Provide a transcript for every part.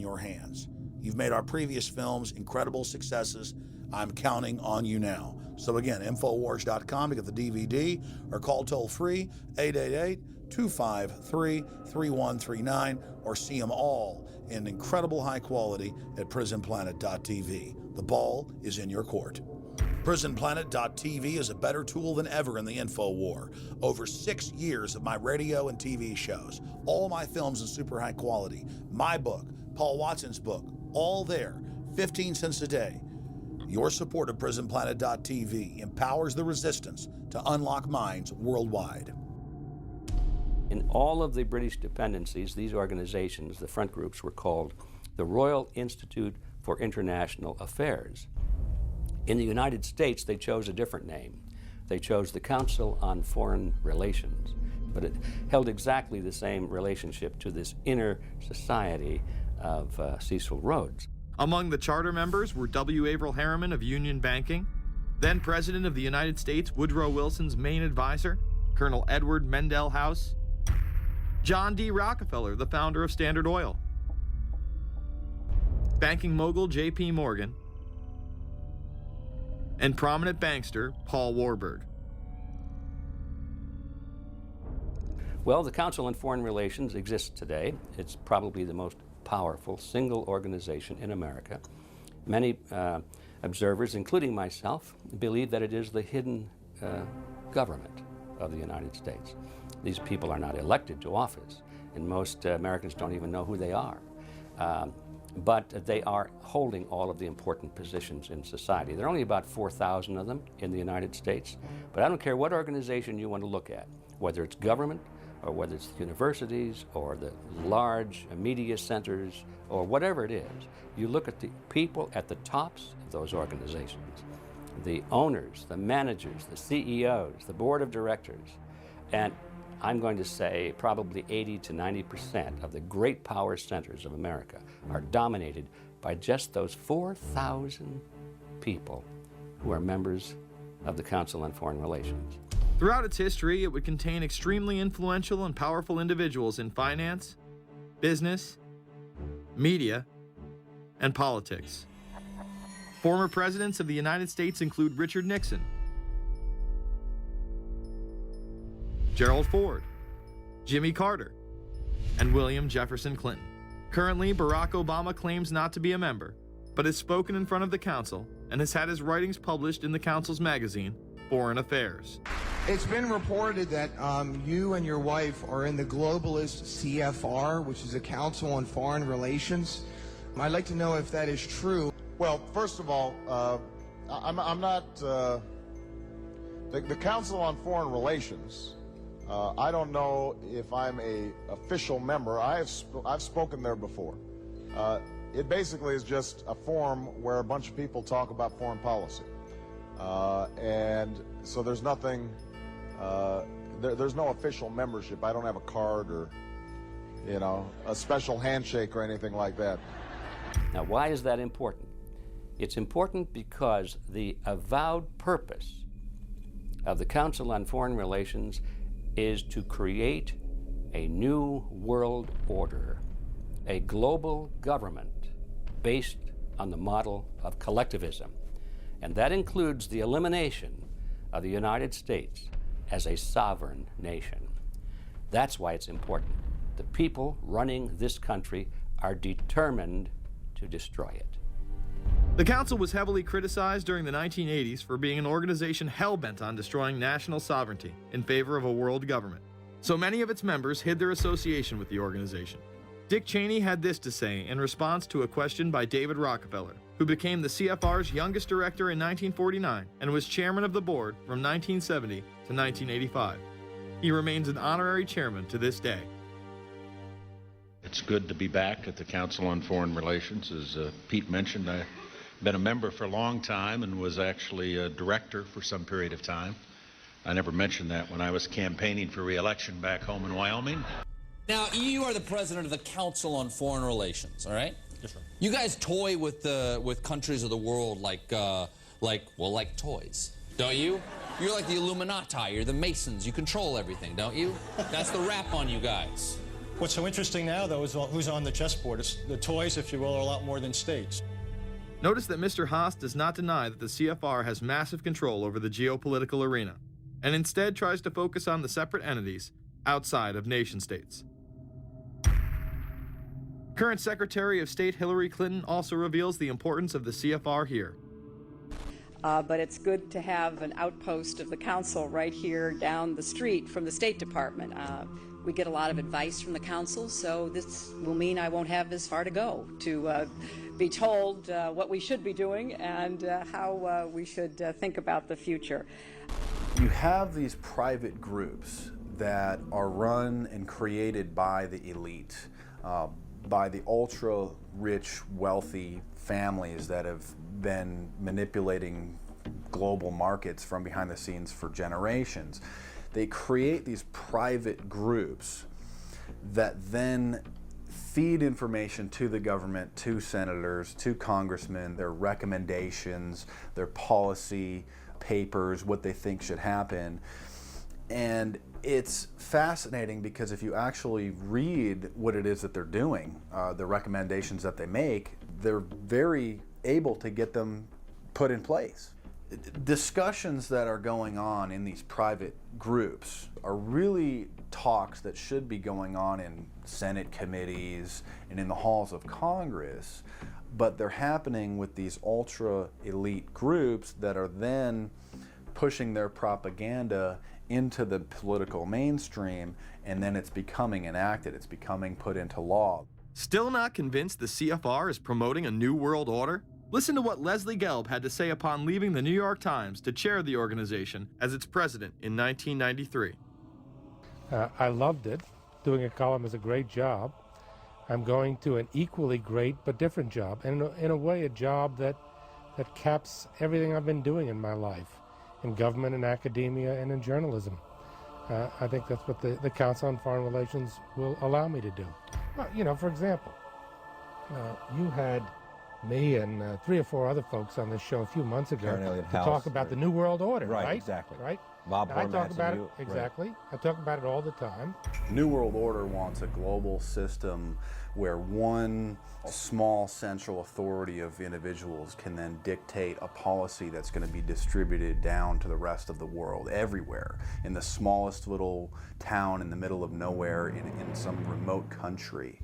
your hands. You've made our previous films incredible successes. I'm counting on you now. So again, Infowars.com to get the DVD or call toll-free 888-253-3139 or see them all in incredible high quality at prisonplanet.tv. The ball is in your court. PrisonPlanet.tv is a better tool than ever in the info war. Over 6 years of my radio and TV shows, all my films in super high quality, my book, Paul Watson's book, all there, 15 cents a day. Your support of PrisonPlanet.tv empowers the resistance to unlock minds worldwide. In all of the British dependencies, these organizations, the front groups, were called the Royal Institute for International Affairs. In the United States, they chose a different name. They chose the Council on Foreign Relations, but it held exactly the same relationship to this inner society of Cecil Rhodes. Among the charter members were W. Averill Harriman of Union Banking, then President of the United States Woodrow Wilson's main advisor, Colonel Edward Mendell House, John D. Rockefeller, the founder of Standard Oil, banking mogul J.P. Morgan, and prominent bankster Paul Warburg. Well, the Council on Foreign Relations exists today. It's probably the most powerful single organization in America. Many observers, including myself, believe that it is the hidden government of the United States. These people are not elected to office, and most Americans don't even know who they are. But they are holding all of the important positions in society. There are only about 4,000 of them in the United States, but I don't care what organization you want to look at, whether it's government, or whether it's the universities, or the large media centers, or whatever it is. You look at the people at the tops of those organizations, the owners, the managers, the CEOs, the board of directors, and I'm going to say probably 80 to 90% of the great power centers of America are dominated by just those 4,000 people who are members of the Council on Foreign Relations. Throughout its history, it would contain extremely influential and powerful individuals in finance, business, media, and politics. Former presidents of the United States include Richard Nixon, Gerald Ford, Jimmy Carter, and William Jefferson Clinton. Currently, Barack Obama claims not to be a member, but has spoken in front of the Council and has had his writings published in the Council's magazine, Foreign Affairs. It's been reported that you and your wife are in the globalist CFR, which is a Council on Foreign Relations. I'd like to know if that is true. Well, first of all, I'm not the Council on Foreign Relations. I don't know if I'm a official member. I've spoken there before. It basically is just a forum where a bunch of people talk about foreign policy, and so there's nothing. There's no official membership. I don't have a card or, you know, a special handshake or anything like that. Now, why is that important? It's important because the avowed purpose of the Council on Foreign Relations is to create a new world order, a global government based on the model of collectivism. And that includes the elimination of the United States as a sovereign nation. That's why it's important. The people running this country are determined to destroy it. The Council was heavily criticized during the 1980s for being an organization hell-bent on destroying national sovereignty in favor of a world government. So many of its members hid their association with the organization. Dick Cheney had this to say in response to a question by David Rockefeller, who became the CFR's youngest director in 1949 and was chairman of the board from 1970 to 1985. He remains an honorary chairman to this day. It's good to be back at the Council on Foreign Relations. As Pete mentioned, I've been a member for a long time and was actually a director for some period of time. I never mentioned that when I was campaigning for re-election back home in Wyoming. Now, you are the president of the Council on Foreign Relations, all right? Yes, sir. You guys toy with countries of the world like toys, don't you? You're like the Illuminati, you're the Masons, you control everything, don't you? That's the rap on you guys. What's so interesting now, though, is who's on the chessboard. It's the toys, if you will, are a lot more than states. Notice that Mr. Haas does not deny that the CFR has massive control over the geopolitical arena, and instead tries to focus on the separate entities outside of nation-states. Current Secretary of State Hillary Clinton also reveals the importance of the CFR here. But it's good to have an outpost of the council right here down the street from the State Department. We get a lot of advice from the council, so this will mean I won't have this far to go to be told what we should be doing and how we should think about the future. You have these private groups that are run and created by the elite, by the ultra-rich, wealthy families that have been manipulating global markets from behind the scenes for generations. They create these private groups that then feed information to the government, to senators, to congressmen, their recommendations, their policy papers, what they think should happen. And it's fascinating because if you actually read what it is that they're doing, the recommendations that they make, they're very able to get them put in place. Discussions that are going on in these private groups are really talks that should be going on in Senate committees and in the halls of Congress, but they're happening with these ultra-elite groups that are then pushing their propaganda into the political mainstream, and then it's becoming enacted, it's becoming put into law. Still not convinced the CFR is promoting a new world order? Listen to what Leslie Gelb had to say upon leaving the New York Times to chair the organization as its president in 1993. I loved it. Doing a column is a great job. I'm going to an equally great but different job, and in a way a job that caps everything I've been doing in my life, in government, in academia, and in journalism. I think that's what the Council on Foreign Relations will allow me to do. Well, you know, for example, you had me and 3 or 4 other folks on this show a few months ago to talk about the New World Order, right? Exactly. Right? Bob I talk about it, you, exactly. Right. I talk about it all the time. New World Order wants a global system where one small central authority of individuals can then dictate a policy that's going to be distributed down to the rest of the world, everywhere, in the smallest little town in the middle of nowhere in some remote country.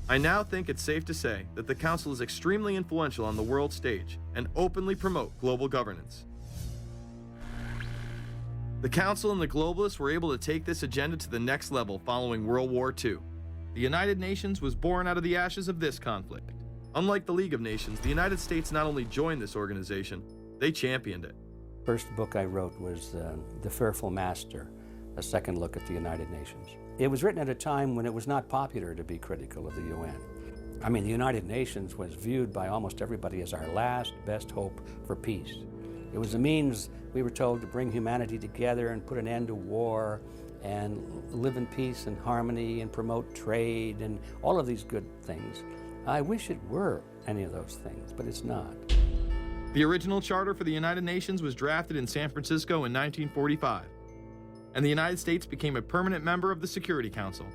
I now think it's safe to say that the Council is extremely influential on the world stage and openly promote global governance. The Council and the globalists were able to take this agenda to the next level following World War II. The United Nations was born out of the ashes of this conflict. Unlike the League of Nations, the United States not only joined this organization, they championed it. First book I wrote was The Fearful Master, a second look at the United Nations. It was written at a time when it was not popular to be critical of the UN. I mean, the United Nations was viewed by almost everybody as our last best hope for peace. It was a means, we were told, to bring humanity together and put an end to war and live in peace and harmony and promote trade and all of these good things. I wish it were any of those things, but it's not. The original charter for the United Nations was drafted in San Francisco in 1945, and the United States became a permanent member of the Security Council,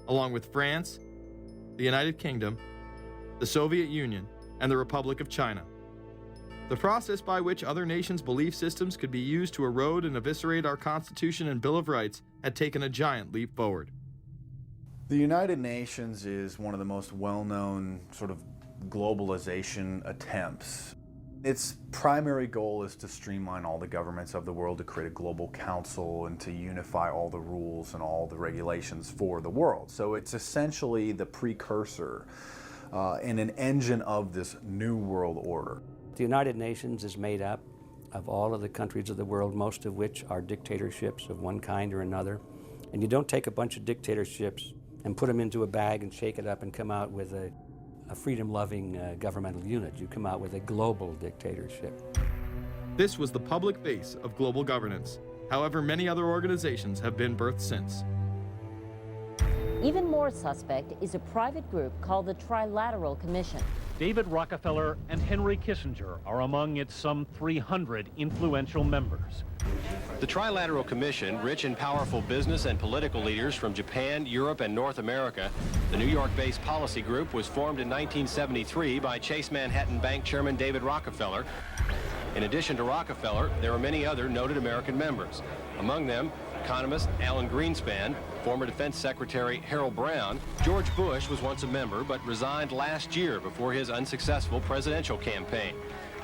along with France, the United Kingdom, the Soviet Union, and the Republic of China. The process by which other nations' belief systems could be used to erode and eviscerate our Constitution and Bill of Rights had taken a giant leap forward. The United Nations is one of the most well-known sort of globalization attempts. Its primary goal is to streamline all the governments of the world, to create a global council and to unify all the rules and all the regulations for the world. So it's essentially the precursor and an engine of this new world order. The United Nations is made up of all of the countries of the world, most of which are dictatorships of one kind or another. And you don't take a bunch of dictatorships and put them into a bag and shake it up and come out with a freedom-loving governmental unit. You come out with a global dictatorship. This was the public face of global governance. However, many other organizations have been birthed since. Even more suspect is a private group called the Trilateral Commission. David Rockefeller and Henry Kissinger are among its some 300 influential members. The Trilateral Commission, rich and powerful business and political leaders from Japan, Europe, and North America. The New York-based policy group was formed in 1973 by Chase Manhattan Bank Chairman David Rockefeller. In addition to Rockefeller, there are many other noted American members. Among them, economist Alan Greenspan, former Defense Secretary Harold Brown. George Bush was once a member, but resigned last year before his unsuccessful presidential campaign.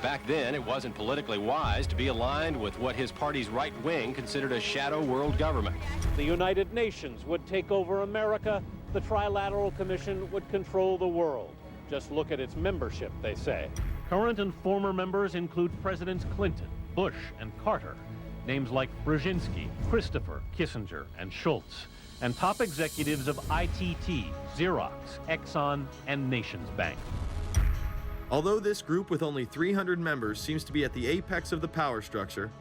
Back then, it wasn't politically wise to be aligned with what his party's right wing considered a shadow world government. The United Nations would take over America. The Trilateral Commission would control the world. Just look at its membership, they say. Current and former members include Presidents Clinton, Bush, and Carter. Names like Brzezinski, Christopher, Kissinger, and Schultz. And top executives of ITT, Xerox, Exxon, and Nations Bank. Although this group with only 300 members seems to be at the apex of the power structure,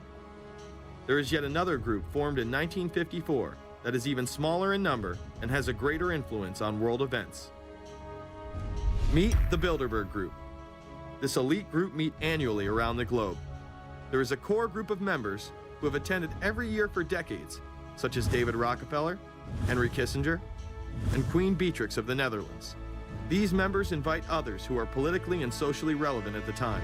there is yet another group formed in 1954 that is even smaller in number and has a greater influence on world events. Meet the Bilderberg Group. This elite group meet annually around the globe. There is a core group of members who have attended every year for decades, such as David Rockefeller, Henry Kissinger, and Queen Beatrix of the Netherlands. These members invite others who are politically and socially relevant at the time.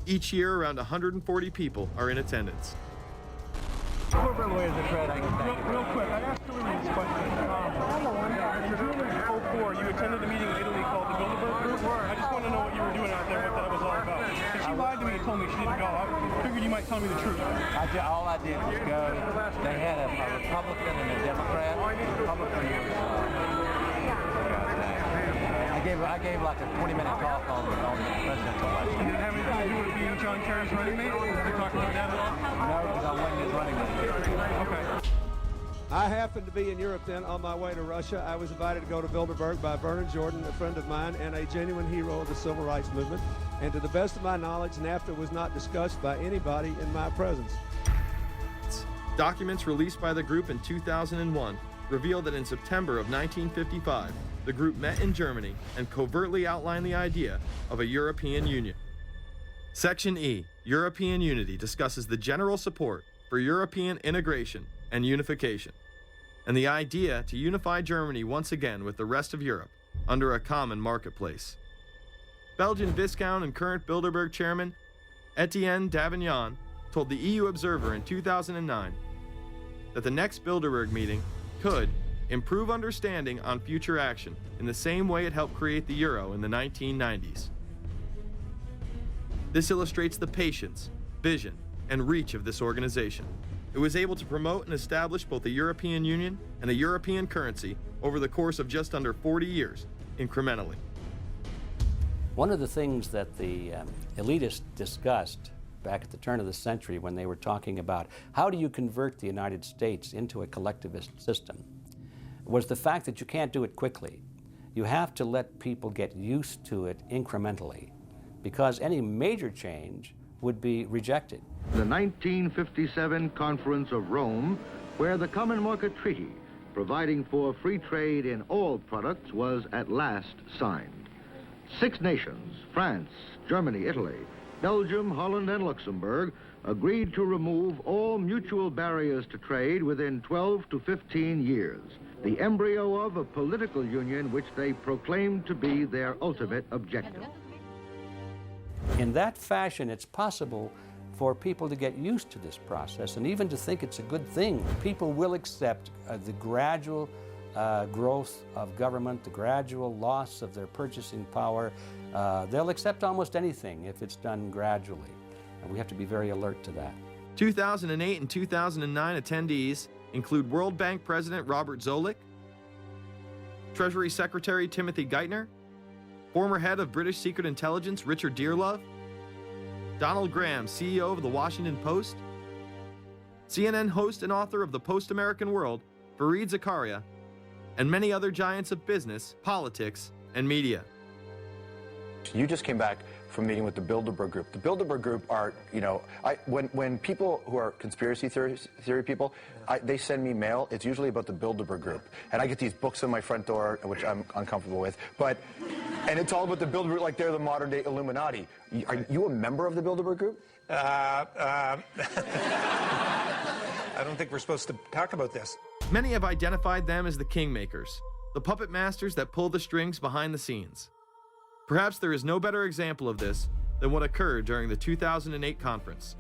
Each year, around 140 people are in attendance. Real quick, I asked you this question. In June of 2004, you attended a meeting in Italy called the Bilderberg Group. I just want to know what you were doing out there, what that was all about. Because she lied to me and told me she didn't go. I figured you might tell me the truth. All I did was go. They had a Republican and a Democrat. I gave like a 20-minute talk on the presidential election. Did it have anything to do with being John Kerry's running mate? Did you talk about that at all? No, because I wasn't his running mate. Okay. I happened to be in Europe then on my way to Russia. I was invited to go to Bilderberg by Bernard Jordan, a friend of mine and a genuine hero of the civil rights movement. And to the best of my knowledge, NAFTA was not discussed by anybody in my presence. Documents released by the group in 2001 reveal that in September of 1955, the group met in Germany and covertly outlined the idea of a European Union. Section E, European Unity, discusses the general support for European integration and unification, and the idea to unify Germany once again with the rest of Europe under a common marketplace. Belgian Viscount and current Bilderberg chairman Etienne Davignon told the EU Observer in 2009 that the next Bilderberg meeting could improve understanding on future action in the same way it helped create the euro in the 1990s. This illustrates the patience, vision, and reach of this organization. It was able to promote and establish both a European Union and a European currency over the course of just under 40 years, incrementally. One of the things that the elitists discussed back at the turn of the century when they were talking about how do you convert the United States into a collectivist system was the fact that you can't do it quickly. You have to let people get used to it incrementally, because any major change would be rejected. The 1957 Conference of Rome, where the Common Market Treaty, providing for free trade in all products, was at last signed. 6 nations, France, Germany, Italy, Belgium, Holland, and Luxembourg, agreed to remove all mutual barriers to trade within 12 to 15 years, the embryo of a political union which they proclaimed to be their ultimate objective. In that fashion, it's possible for people to get used to this process and even to think it's a good thing. People will accept the gradual growth of government, the gradual loss of their purchasing power. They'll accept almost anything if it's done gradually, and we have to be very alert to that. 2008 and 2009 attendees include World Bank President Robert Zoellick, Treasury Secretary Timothy Geithner, former head of British Secret Intelligence Richard Dearlove, Donald Graham, CEO of the Washington Post, CNN host and author of The Post-American World, Fareed Zakaria, and many other giants of business, politics, and media. You just came back from meeting with the Bilderberg Group. The Bilderberg Group are, you know, when people who are conspiracy theory people, they send me mail, it's usually about the Bilderberg Group. And I get these books on my front door, which I'm uncomfortable with. But And it's all about the Bilderberg, like they're the modern-day Illuminati. Are you a member of the Bilderberg Group? I don't think we're supposed to talk about this. Many have identified them as the kingmakers, the puppet masters that pull the strings behind the scenes. Perhaps there is no better example of this than what occurred during the 2008 conference.